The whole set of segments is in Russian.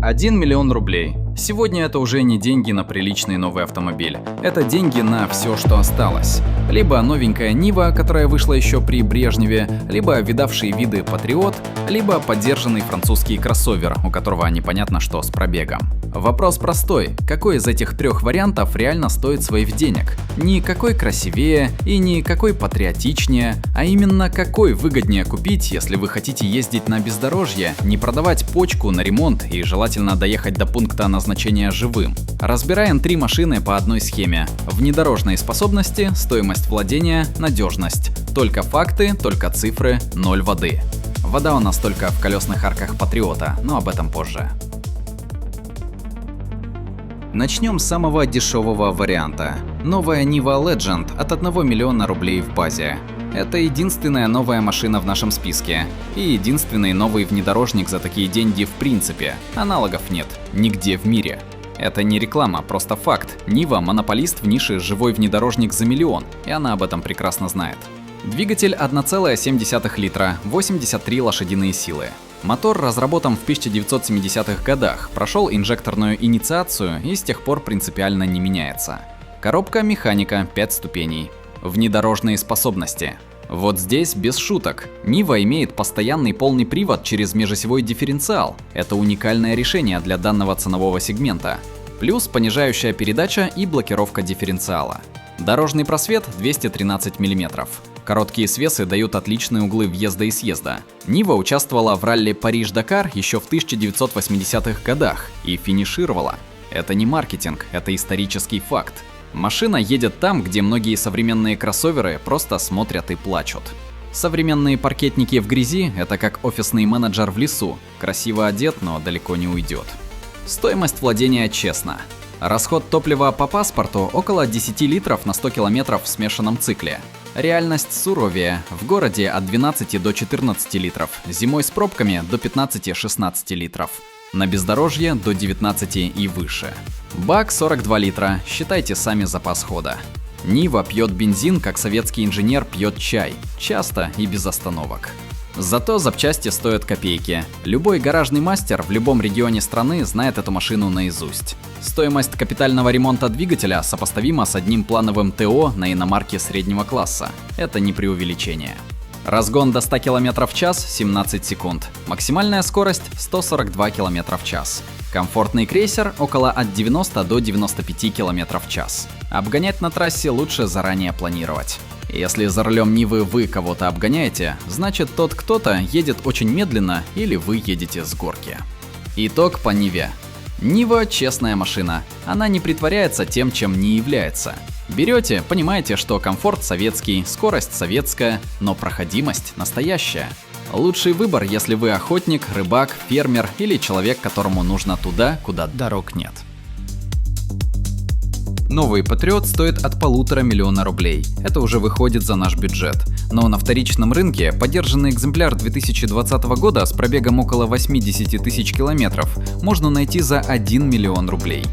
1 миллион рублей. Сегодня это уже не деньги на приличный новый автомобиль. Это деньги на все, что осталось. Либо новенькая Нива, которая вышла еще при Брежневе, либо видавшие виды Патриот, либо поддержанный французский кроссовер, у которого непонятно что с пробегом. Вопрос простой. Какой из этих трех вариантов реально стоит своих денег? Не какой красивее и не какой патриотичнее, а именно какой выгоднее купить, если вы хотите ездить на бездорожье, не продавать почку на ремонт и желательно доехать до пункта назначения живым. Разбираем три машины по одной схеме. Внедорожные способности, стоимость владения, надежность. Только факты, только цифры, ноль воды. Вода у нас только в колесных арках Патриота, но об этом позже. Начнем с самого дешевого варианта. Новая Niva Legend от 1 миллиона рублей в базе. Это единственная новая машина в нашем списке. И единственный новый внедорожник за такие деньги в принципе. Аналогов нет. Нигде в мире. Это не реклама, просто факт. Niva – монополист в нише живой внедорожник за миллион. И она об этом прекрасно знает. Двигатель 1,7 литра, 83 лошадиные силы. Мотор разработан в 1970-х годах, прошел инжекторную инициацию и с тех пор принципиально не меняется. Коробка механика 5 ступеней. Внедорожные способности. Вот здесь без шуток. Niva имеет постоянный полный привод через межосевой дифференциал. Это уникальное решение для данного ценового сегмента. Плюс понижающая передача и блокировка дифференциала. Дорожный просвет 213 мм. Короткие свесы дают отличные углы въезда и съезда. Niva участвовала в ралли Париж-Дакар еще в 1980-х годах и финишировала. Это не маркетинг, это исторический факт. Машина едет там, где многие современные кроссоверы просто смотрят и плачут. Современные паркетники в грязи – это как офисный менеджер в лесу. Красиво одет, но далеко не уйдет. Стоимость владения честна. Расход топлива по паспорту около 10 литров на 100 километров в смешанном цикле. Реальность суровее. В городе от 12 до 14 литров, зимой с пробками до 15-16 литров. На бездорожье до 19 и выше. Бак 42 литра, считайте сами запас хода. Niva пьет бензин, как советский инженер пьет чай, часто и без остановок. Зато запчасти стоят копейки. Любой гаражный мастер в любом регионе страны знает эту машину наизусть. Стоимость капитального ремонта двигателя сопоставима с одним плановым ТО на иномарке среднего класса. Это не преувеличение. Разгон до 100 км в час 17 секунд. Максимальная скорость 142 км в час. Комфортный крейсер около от 90 до 95 км в час. Обгонять на трассе лучше заранее планировать. Если за рулем Нивы вы кого-то обгоняете, значит тот кто-то едет очень медленно или вы едете с горки. Итог по Ниве. Niva – честная машина. Она не притворяется тем, чем не является. Берете, понимаете, что комфорт советский, скорость советская, но проходимость настоящая. Лучший выбор, если вы охотник, рыбак, фермер или человек, которому нужно туда, куда дорог нет. Новый Патриот стоит от 1,5 миллиона рублей. Это уже выходит за наш бюджет. Но на вторичном рынке подержанный экземпляр 2020 года с пробегом около 80 тысяч километров можно найти за 1 миллион рублей.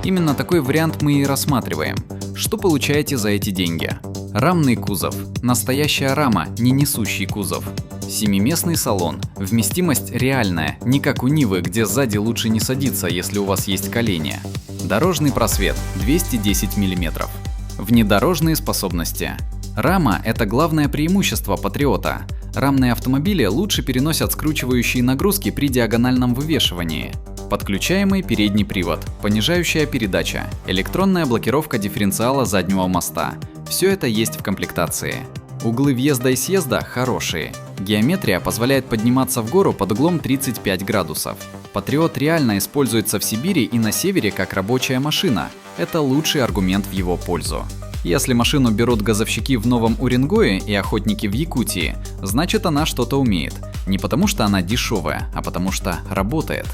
Именно такой вариант мы и рассматриваем. Что получаете за эти деньги? Рамный кузов. Настоящая рама, не несущий кузов. Семиместный салон. Вместимость реальная, не как у Нивы, где сзади лучше не садиться, если у вас есть колени. Дорожный просвет 210 мм. Внедорожные способности. Рама – это главное преимущество Патриота. Рамные автомобили лучше переносят скручивающие нагрузки при диагональном вывешивании. Подключаемый передний привод, понижающая передача, электронная блокировка дифференциала заднего моста. Все это есть в комплектации. Углы въезда и съезда хорошие. Геометрия позволяет подниматься в гору под углом 35 градусов. Патриот реально используется в Сибири и на севере как рабочая машина. Это лучший аргумент в его пользу. Если машину берут газовщики в Новом Уренгое и охотники в Якутии, значит она что-то умеет. Не потому что она дешевая, а потому что работает.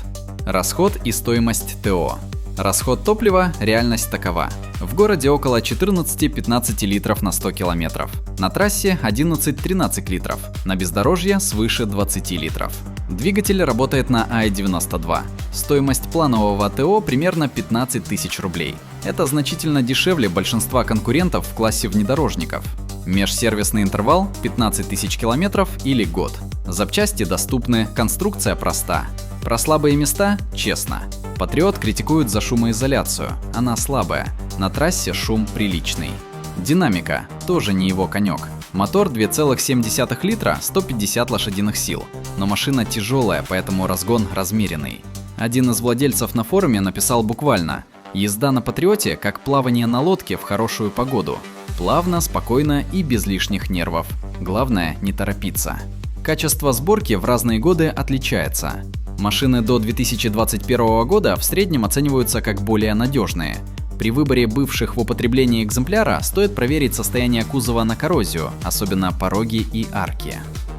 Расход и стоимость ТО. Расход топлива, реальность такова. В городе около 14-15 литров на 100 километров. На трассе 11-13 литров. На бездорожье свыше 20 литров. Двигатель работает на АИ-92. Стоимость планового ТО примерно 15 тысяч рублей. Это значительно дешевле большинства конкурентов в классе внедорожников. Межсервисный интервал 15 тысяч километров или год. Запчасти доступны, конструкция проста. Про слабые места – честно. Патриот критикуют за шумоизоляцию, она слабая, на трассе шум приличный. Динамика – тоже не его конек. Мотор 2,7 литра, 150 лошадиных сил, но машина тяжелая, поэтому разгон размеренный. Один из владельцев на форуме написал буквально: «Езда на Патриоте как плавание на лодке в хорошую погоду. Плавно, спокойно и без лишних нервов. Главное – не торопиться». Качество сборки в разные годы отличается. Машины до 2021 года в среднем оцениваются как более надежные. При выборе бывших в употреблении экземпляра стоит проверить состояние кузова на коррозию, особенно пороги и арки.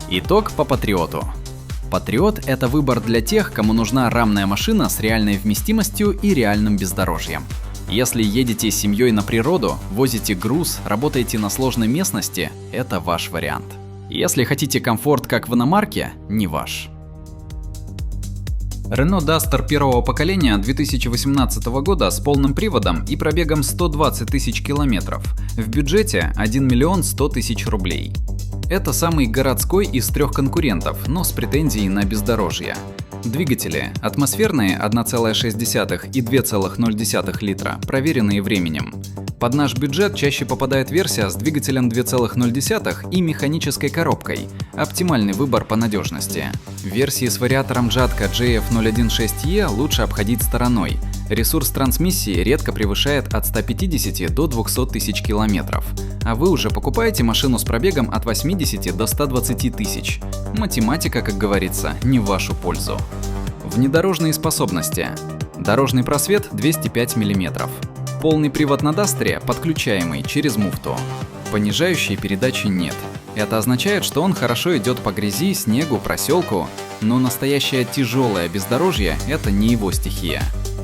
Итог по Патриоту. Патриот – это выбор для тех, кому нужна рамная машина с реальной вместимостью и реальным бездорожьем. Если едете с семьей на природу, возите груз, работаете на сложной местности – это ваш вариант. Если хотите комфорт как в иномарке – не ваш. Renault Duster первого поколения 2018 года с полным приводом и пробегом 120 тысяч километров. В бюджете 1 миллион 100 тысяч рублей. Это самый городской из трех конкурентов, но с претензией на бездорожье. Двигатели атмосферные 1,6 и 2,0 литра, проверенные временем. Под наш бюджет чаще попадает версия с двигателем 2,0 и механической коробкой. Оптимальный выбор по надежности. Версии с вариатором Jatco JF016E лучше обходить стороной. Ресурс трансмиссии редко превышает от 150 до 200 тысяч километров. А вы уже покупаете машину с пробегом от 80 до 120 тысяч. Математика, как говорится, не в вашу пользу. Внедорожные способности. Дорожный просвет 205 мм. Полный привод на Дастере подключаемый через муфту. Понижающей передачи нет. Это означает, что он хорошо идет по грязи, снегу, проселку, но настоящее тяжелое бездорожье – это не его стихия.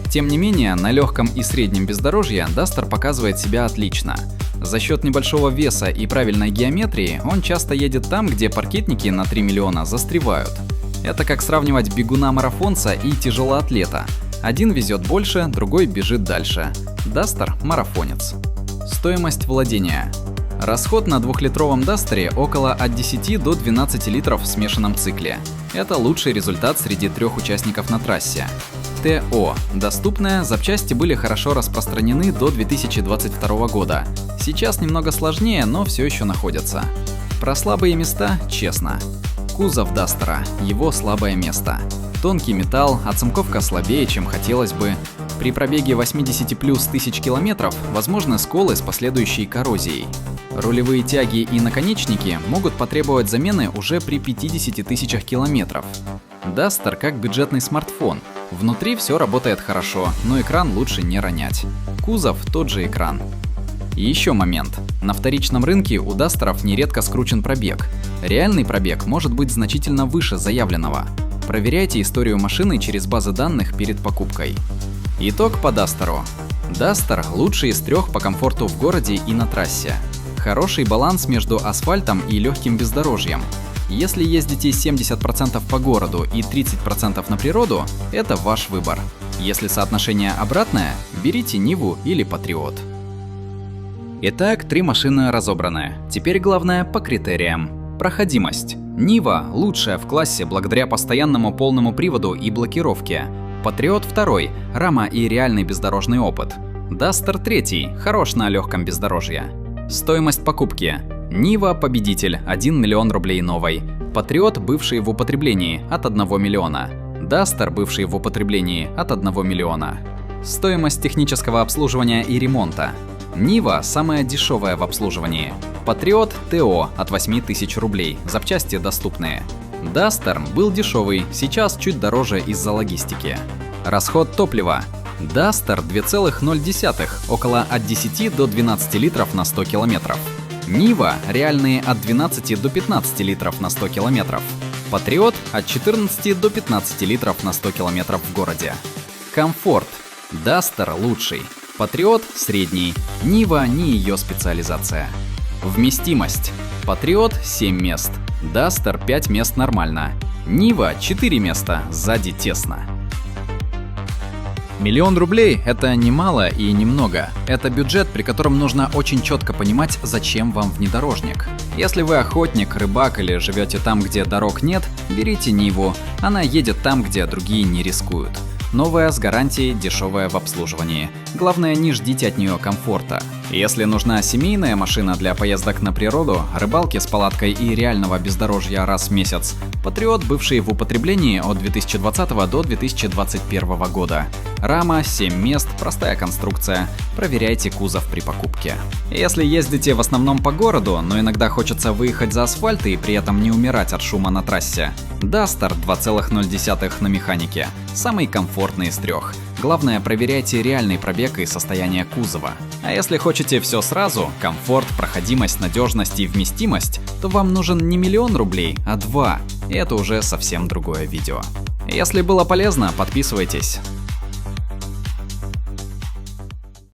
Тем не менее, на легком и среднем бездорожье Duster показывает себя отлично. За счет небольшого веса и правильной геометрии он часто едет там, где паркетники на 3 миллиона застревают. Это как сравнивать бегуна-марафонца и тяжелоатлета. Один везет больше, другой бежит дальше. Duster – марафонец. Стоимость владения. Расход на 2-литровом Дастере около от 10 до 12 литров в смешанном цикле. Это лучший результат среди трех участников на трассе. ТО. Доступные запчасти были хорошо распространены до 2022 года. Сейчас немного сложнее, но все еще находятся. Про слабые места – честно. Кузов Дастера – его слабое место. Тонкий металл, оцинковка слабее, чем хотелось бы. При пробеге 80+ тысяч километров возможны сколы с последующей коррозией. Рулевые тяги и наконечники могут потребовать замены уже при 50 тысячах километров. Duster как бюджетный смартфон. Внутри все работает хорошо, но экран лучше не ронять. Кузов тот же экран. И еще момент. На вторичном рынке у Дастеров нередко скручен пробег. Реальный пробег может быть значительно выше заявленного. Проверяйте историю машины через базы данных перед покупкой. Итог по Дастеру. Duster лучший из трех по комфорту в городе и на трассе. Хороший баланс между асфальтом и легким бездорожьем. Если ездите 70% по городу и 30% на природу, это ваш выбор. Если соотношение обратное, берите Ниву или Патриот. Итак, 3 машины разобраны. Теперь главное по критериям. Проходимость. Нива лучшая в классе благодаря постоянному полному приводу и блокировке. Патриот 2, рама и реальный бездорожный опыт. Duster 3, хорош на легком бездорожье. Стоимость покупки. Нива победитель 1 миллион рублей новой. Патриот бывший в употреблении от 1 миллиона. Duster бывший в употреблении от 1 миллиона. Стоимость технического обслуживания и ремонта. Нива самая дешевая в обслуживании. Патриот ТО от 8 тысяч рублей, запчасти доступные. Duster был дешевый, сейчас чуть дороже из-за логистики. Расход топлива. Duster 2,0, около от 10 до 12 литров на 100 километров. Нива реальные от 12 до 15 литров на 100 километров. Патриот от 14 до 15 литров на 100 километров в городе. Комфорт. Duster лучший. Патриот средний. Нива не ее специализация. Вместимость. Патриот 7 мест. Duster 5 мест нормально. Нива 4 места, сзади тесно. Миллион рублей – это не мало и не много. Это бюджет, при котором нужно очень четко понимать, зачем вам внедорожник. Если вы охотник, рыбак или живете там, где дорог нет, берите Ниву. Она едет там, где другие не рискуют. Новая, с гарантией, дешевая в обслуживании. Главное, не ждите от нее комфорта. Если нужна семейная машина для поездок на природу, рыбалки с палаткой и реального бездорожья раз в месяц, Патриот, бывший в употреблении от 2020 до 2021 года. Рама, 7 мест, простая конструкция. Проверяйте кузов при покупке. Если ездите в основном по городу, но иногда хочется выехать за асфальт и при этом не умирать от шума на трассе, Duster 2,0 на механике. Самый комфортный из трех. Главное, проверяйте реальный пробег и состояние кузова. А если хотите все сразу, комфорт, проходимость, надежность и вместимость, то вам нужен не 1 000 000 рублей, а 2. И это уже совсем другое видео. Если было полезно, подписывайтесь.